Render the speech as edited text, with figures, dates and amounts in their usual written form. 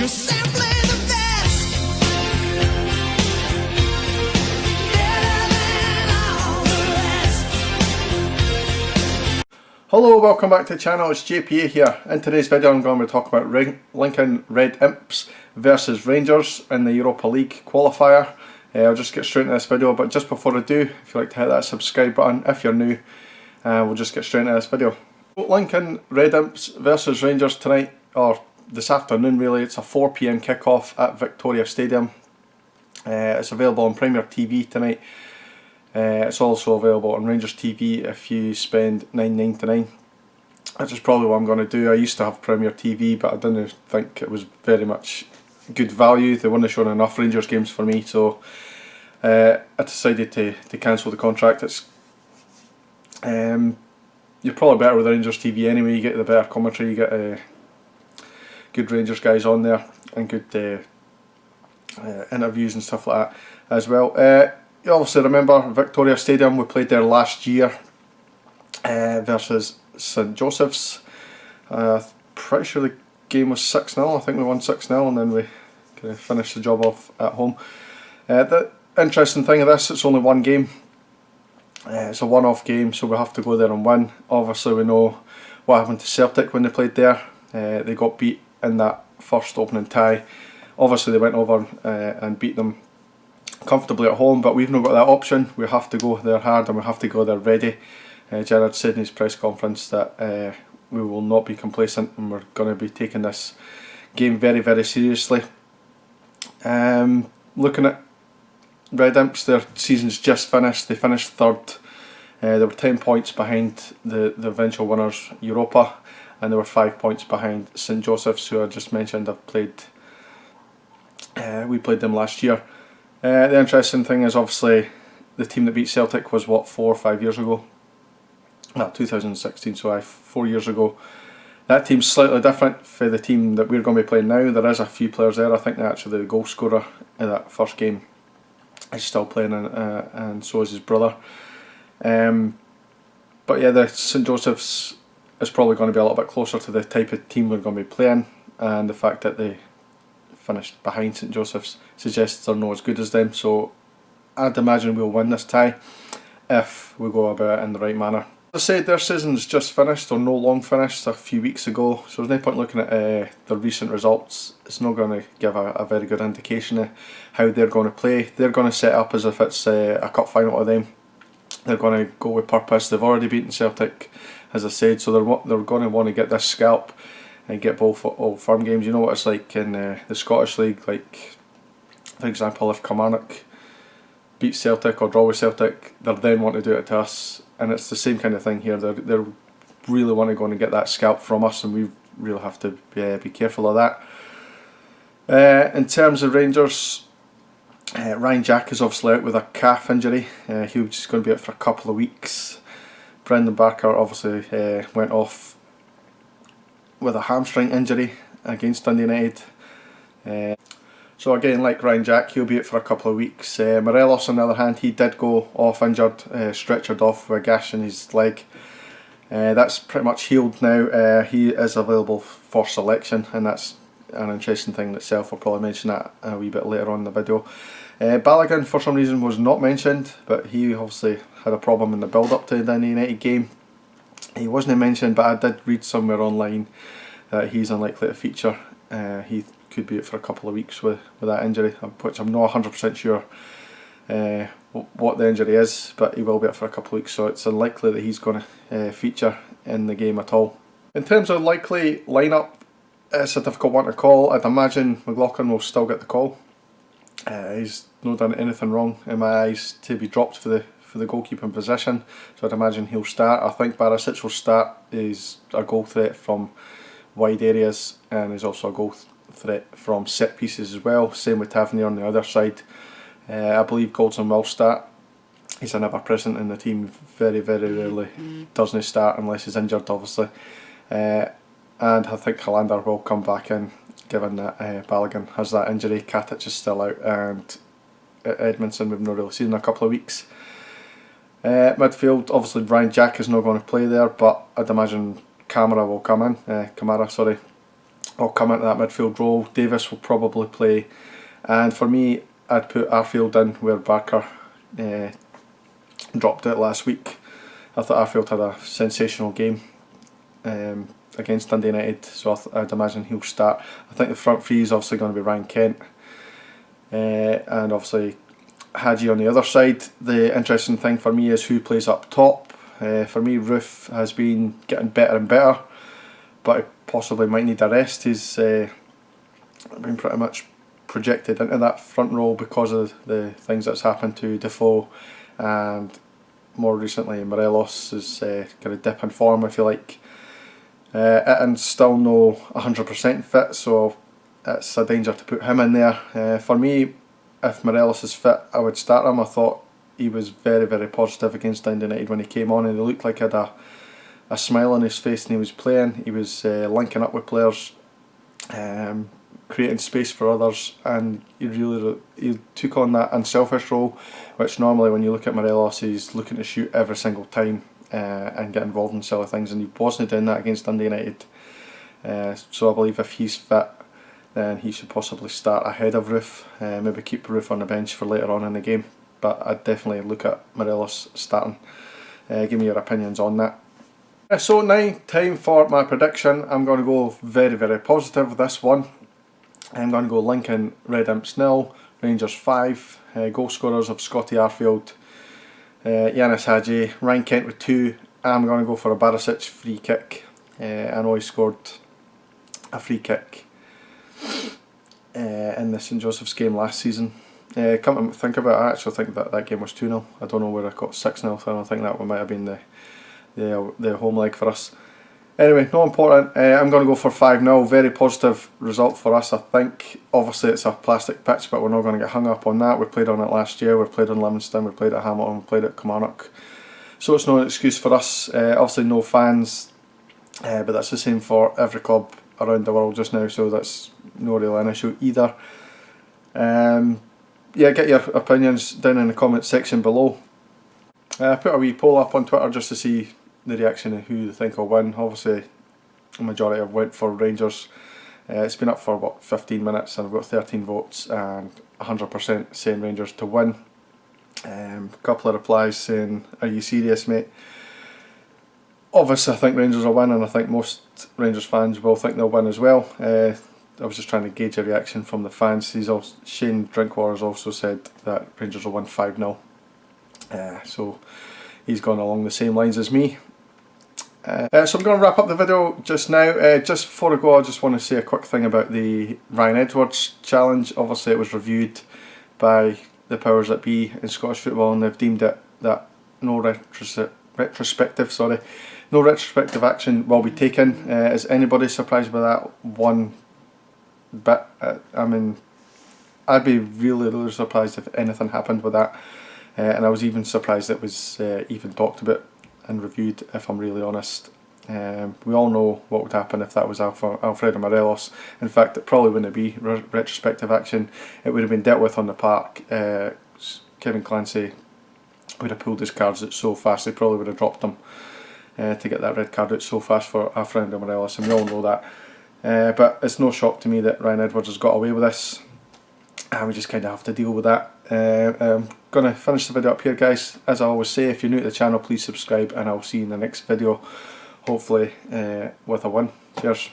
You're simply the best. Better than all the rest. Hello, welcome back to the channel. It's JPA here. In today's video I'm going to be talking about Lincoln Red Imps versus Rangers in the Europa League qualifier. I'll just get straight into this video, but just before I do, if you'd like to hit that subscribe button if you're new, we'll just get straight into this video. Lincoln Red Imps versus Rangers tonight, or this afternoon really. It's a 4 PM kickoff at Victoria Stadium. It's available on Premier TV tonight. It's also available on Rangers TV if you spend $9.99, which is probably what I'm going to do. I used to have Premier TV, but I didn't think it was very much good value. They weren't showing enough Rangers games for me, so I decided to cancel the contract. It's you're probably better with the Rangers TV anyway. You get the better commentary, you get good Rangers guys on there, and good interviews and stuff like that as well. You obviously remember Victoria Stadium, we played there last year versus St Joseph's. Pretty sure the game was 6-0, I think we won 6-0, and then we kind of finished the job off at home. The interesting thing of this, it's only one game. It's a one-off game, so we have to go there and win. Obviously we know what happened to Celtic when they played there. They got beat in that first opening tie. Obviously they went over and beat them comfortably at home, but we've not got that option. We have to go there hard and we have to go there ready. Gerrard said in his press conference that we will not be complacent and we're going to be taking this game very, very seriously. Looking at Red Imps, their season's just finished. They finished third. They were 10 points behind the eventual winners Europa, and they were 5 points behind St Joseph's, who I just mentioned. We played them last year. The interesting thing is obviously the team that beat Celtic was what, 4 or 5 years ago? Well, 2016, so 4 years ago. That team's slightly different for the team that we're going to be playing now. There is a few players there. I think actually the goal scorer in that first game is still playing, and so is his brother. But yeah, the St Joseph's is probably going to be a little bit closer to the type of team we're going to be playing, and the fact that they finished behind St Joseph's suggests they're not as good as them, so I'd imagine we'll win this tie if we go about it in the right manner. As I said, their season's just finished, or no long finished, a few weeks ago, so there's no point looking at the recent results. It's not going to give a very good indication of how they're going to play. They're going to set up as if it's a cup final to them. They're going to go with purpose. They've already beaten Celtic, as I said, so they're going to want to get this scalp and get both Old Firm games. You know what it's like in the Scottish League, like for example if Kilmarnock beat Celtic or draw with Celtic, they'll then want to do it to us, and it's the same kind of thing here. They're really want to go and get that scalp from us, and we really have to be careful of that. In terms of Rangers, Ryan Jack is obviously out with a calf injury. He was just going to be out for a couple of weeks. Brendan Barker obviously went off with a hamstring injury against Dundee United. So again, like Ryan Jack, he'll be out for a couple of weeks. Morelos, on the other hand, he did go off injured, stretchered off with a gash in his leg. That's pretty much healed now. He is available for selection, and that's an interesting thing in itself. I'll probably mention that a wee bit later on in the video. Balogun, for some reason, was not mentioned, but he obviously had a problem in the build-up to the Dundee United game. He wasn't mentioned, but I did read somewhere online that he's unlikely to feature. He could be out for a couple of weeks with that injury, which I'm not 100% sure what the injury is, but he will be out for a couple of weeks, so it's unlikely that he's going to feature in the game at all. In terms of likely lineup, it's a difficult one to call. I'd imagine McLaughlin will still get the call. He's not done anything wrong in my eyes to be dropped for the goalkeeping position, so I'd imagine he'll start. I think Barisic will start. He's a goal threat from wide areas, and he's also a goal threat from set pieces as well. Same with Tavernier on the other side. I believe Goldson will start. He's a never present in the team. Very, very rarely doesn't start unless he's injured, obviously. And I think Hollander will come back in, given that Balogun has that injury. Katic is still out, and Edmondson we've not really seen in a couple of weeks. Midfield, obviously Ryan Jack is not going to play there, but I'd imagine Kamara will come in. will come into that midfield role. Davis will probably play, and for me, I'd put Arfield in where Barker dropped it last week. I thought Arfield had a sensational game against Dundee United, so I'd imagine he'll start. I think the front three is obviously going to be Ryan Kent, and obviously Hadji on the other side. The interesting thing for me is who plays up top. For me, Roof has been getting better and better, but he possibly might need a rest. He's been pretty much projected into that front row because of the things that's happened to Defoe, and more recently Morelos is got a dip in form, I feel like. Itten's still no 100% fit, so it's a danger to put him in there. For me, if Morelos is fit, I would start him. I thought he was very, very positive against Dundee United when he came on, and he looked like he had a smile on his face and he was playing. He was linking up with players, creating space for others, and he took on that unselfish role, which normally when you look at Morelos, he's looking to shoot every single time and get involved in silly things, and he wasn't doing that against Dundee United. So I believe if he's fit, then he should possibly start ahead of Roof. Maybe keep Roof on the bench for later on in the game, but I'd definitely look at Morelos starting. Give me your opinions on that. So now, time for my prediction. I'm going to go very, very positive with this one. I'm going to go Lincoln Red Imps 0, Rangers 5. Goal scorers of Scotty Arfield, Yanis Hadji, Ryan Kent with 2. I'm going to go for a Barisic free kick. I know he scored a free kick in the St Joseph's game last season. Come to think about it, I actually think that game was 2-0. I don't know where I got 6-0 from. I think that one might have been the home leg for us. Anyway, not important. I'm going to go for 5-0. Very positive result for us, I think. Obviously it's a plastic pitch, but we're not going to get hung up on that. We played on it last year, we played on Livingston, we played at Hamilton, we played at Kilmarnock. So it's no excuse for us. Obviously no fans, but that's the same for every club around the world just now, so that's not really an issue either. Yeah, get your opinions down in the comment section below. I put a wee poll up on Twitter just to see the reaction of who they think will win. Obviously the majority have went for Rangers. It's been up for about 15 minutes and I've got 13 votes and 100% saying Rangers to win. A couple of replies saying, "Are you serious, mate?" Obviously I think Rangers will win, and I think most Rangers fans will think they'll win as well. I was just trying to gauge a reaction from the fans. Shane Drinkwater's also said that Rangers will win 5-0. So he's gone along the same lines as me. So I'm going to wrap up the video just now. Just before I go, I just want to say a quick thing about the Ryan Edwards challenge. Obviously it was reviewed by the powers that be in Scottish football, and they've deemed it that no retrospective action will be taken. Is anybody surprised by that one bit? I mean, I'd be really, really surprised if anything happened with that. And I was even surprised it was even talked about and reviewed, if I'm really honest. We all know what would happen if that was Alfredo Morelos. In fact, it probably wouldn't be retrospective action. It would have been dealt with on the park. Kevin Clancy would have pulled his cards out so fast, they probably would have dropped them to get that red card out so fast for Alfredo Morelos, and we all know that. But it's no shock to me that Ryan Edwards has got away with this. We just kind of have to deal with that. I'm going to finish the video up here, guys. As I always say, if you're new to the channel, please subscribe, and I'll see you in the next video, hopefully with a win. Cheers.